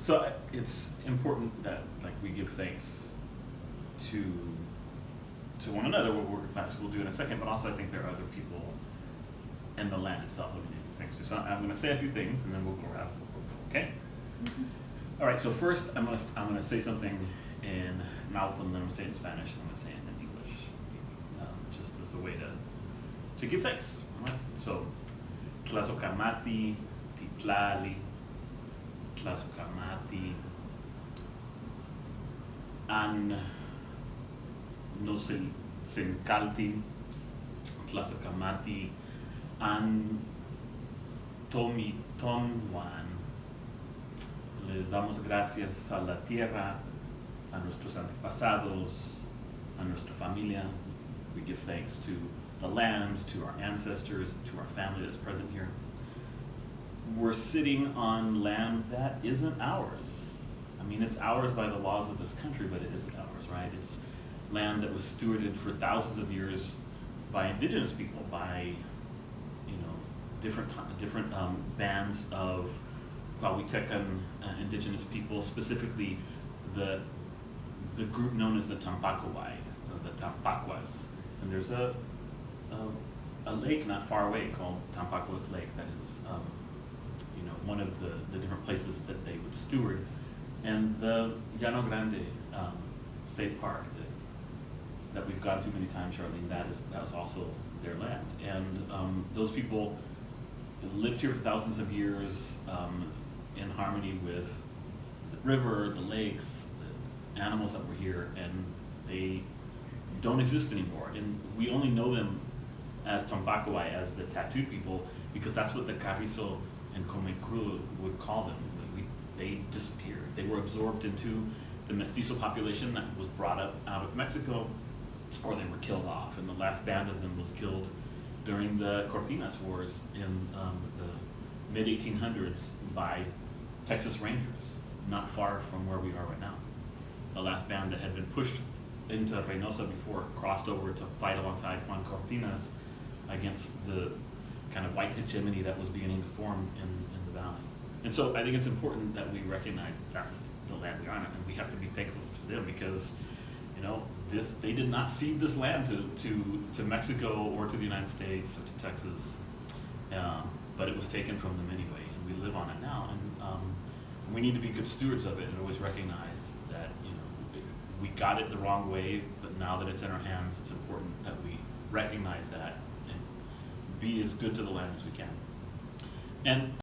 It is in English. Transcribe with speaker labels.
Speaker 1: So it's important that we give thanks to one another. We'll do in a second, but also I think there are other people in the land itself that we need to give thanks to. So I'm going to say a few things, and then we'll go around. Okay. All right. So first, I'm going to say something in Nahuatl, and then I'm going to say it in Spanish, and I'm going to say it in English, just as a way to give thanks. All right. So Tlazohcāmati, titlālli, Tlazohcāmati, annocencaltin, Tlazohcāmati, antomintonhuān. Les damos gracias a la tierra, a nuestros antepasados, a nuestra familia. We give thanks to the land, to our ancestors, to our family that's present here. We're sitting on land that isn't ours. I mean, it's ours by the laws of this country, but it isn't ours, right? It's land that was stewarded for thousands of years by indigenous people, by different bands of Huahuitecan indigenous people, specifically the group known as the Tampacowai, the Tampacuas. And there's a lake not far away called Tampacuas Lake that is one of the different places that they would steward. And the Llano Grande State Park that we've gone to many times, Charlene, that was also their land. And those people lived here for thousands of years in harmony with the river, the lakes, the animals that were here, and they don't exist anymore. And we only know them as Tampacowai, as the tattooed people, because that's what the Carrizo and Comecru would call them. They disappeared. They were absorbed into the mestizo population that was brought up out of Mexico, or they were killed off. And the last band of them was killed during the Cortinas Wars in the mid-1800s by Texas Rangers, not far from where we are right now. The last band that had been pushed into Reynosa before crossed over to fight alongside Juan Cortinas against the kind of white hegemony that was beginning to form in the valley. And so I think it's important that we recognize that's the land we're on, and we have to be thankful to them because they did not cede this land to Mexico or to the United States or to Texas, but it was taken from them anyway, and we live on it now. And we need to be good stewards of it and always recognize that we got it the wrong way, but now that it's in our hands, it's important that we recognize that and be as good to the land as we can. And